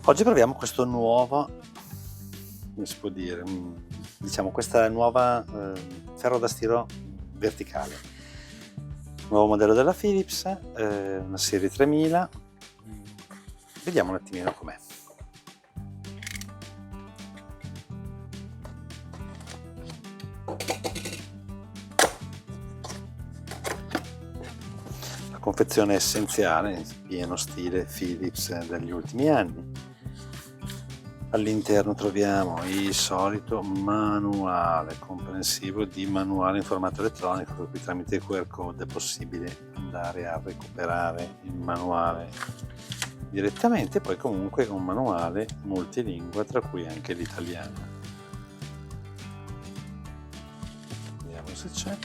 Oggi proviamo questo nuovo, come si può dire, diciamo questa nuova ferro da stiro verticale, nuovo modello della Philips, una serie 3000. Vediamo un attimino com'è. La confezione è essenziale, in pieno stile Philips degli ultimi anni. All'interno troviamo il solito manuale comprensivo di manuale in formato elettronico, per cui tramite QR code è possibile andare a recuperare il manuale direttamente, poi comunque un manuale multilingua, tra cui anche l'italiano. Vediamo se c'è.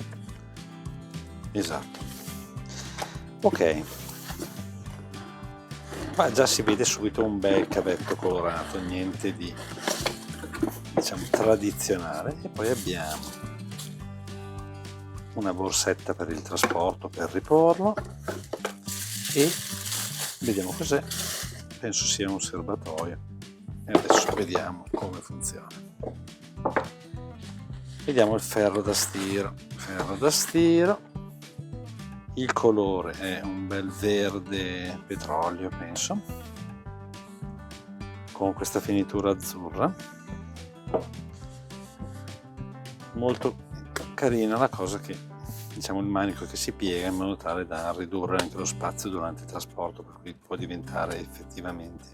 Esatto. Ok. Ma già si vede subito un bel cavetto colorato, niente di, diciamo, tradizionale. E poi abbiamo una borsetta per il trasporto, per riporlo, e vediamo cos'è. Penso sia un serbatoio, e adesso vediamo come funziona. Vediamo il ferro da stiro. Il colore è un bel verde petrolio, penso, con questa finitura azzurra. Molto carina la cosa che, diciamo, il manico che si piega in modo tale da ridurre anche lo spazio durante il trasporto, per cui può diventare effettivamente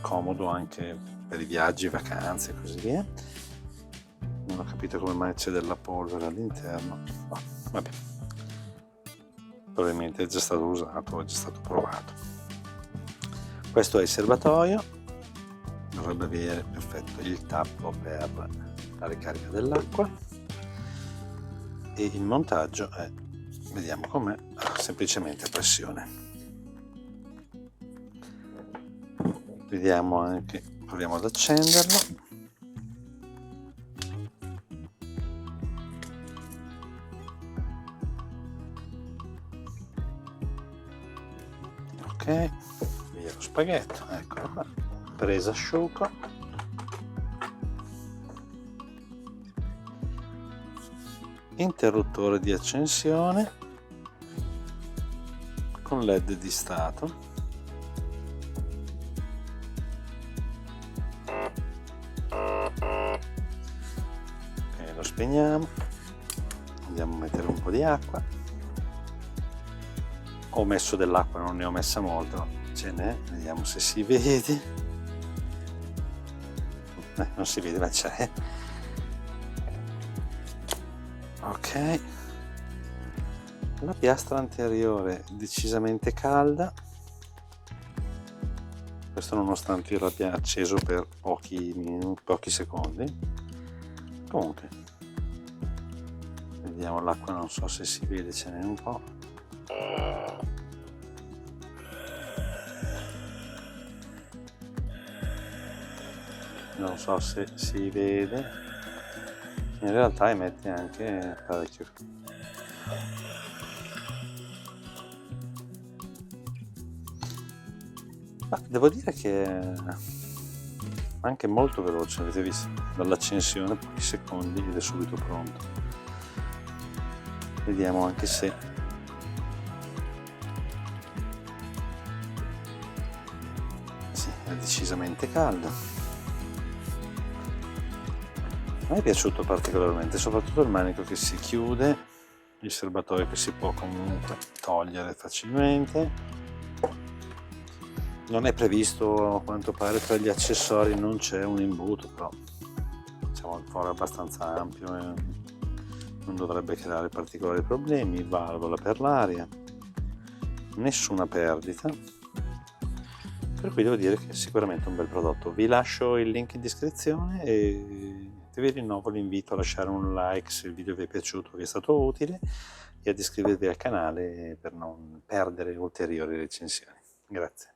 comodo anche per i viaggi, vacanze e così via. Non ho capito come mai c'è della polvere all'interno, no, vabbè. Probabilmente è già stato usato, è già stato provato. Questo è il serbatoio, dovrebbe avere perfetto il tappo per la ricarica dell'acqua, e il montaggio è, vediamo com'è, semplicemente a pressione. Vediamo anche, proviamo ad accenderlo. Ok, via lo spaghetto, eccolo qua, presa asciugo, interruttore di accensione con LED di stato, ok, lo spegniamo, andiamo a mettere un po' di acqua. Ho messo dell'acqua, non ne ho messa molto, ce n'è, vediamo se si vede. Non si vede, ma c'è. Ok, la piastra anteriore decisamente calda, questo nonostante io l'abbia acceso per pochi secondi. Comunque vediamo l'acqua, non so se si vede, ce n'è un po'. Non so se si vede, in realtà emette anche parecchio. Ma devo dire che è anche molto veloce, avete visto? Dall'accensione pochi secondi ed è subito pronto. Vediamo anche se sì, è decisamente caldo. A me è piaciuto particolarmente, soprattutto il manico che si chiude, il serbatoio che si può comunque togliere facilmente. Non è previsto, a quanto pare, tra gli accessori non c'è un imbuto, però diciamo il foro è abbastanza ampio e non dovrebbe creare particolari problemi. Valvola per l'aria, nessuna perdita, per cui devo dire che è sicuramente un bel prodotto. Vi lascio il link in descrizione e vi rinnovo l'invito a lasciare un like se il video vi è piaciuto, vi è stato utile, e ad iscrivervi al canale per non perdere ulteriori recensioni. Grazie.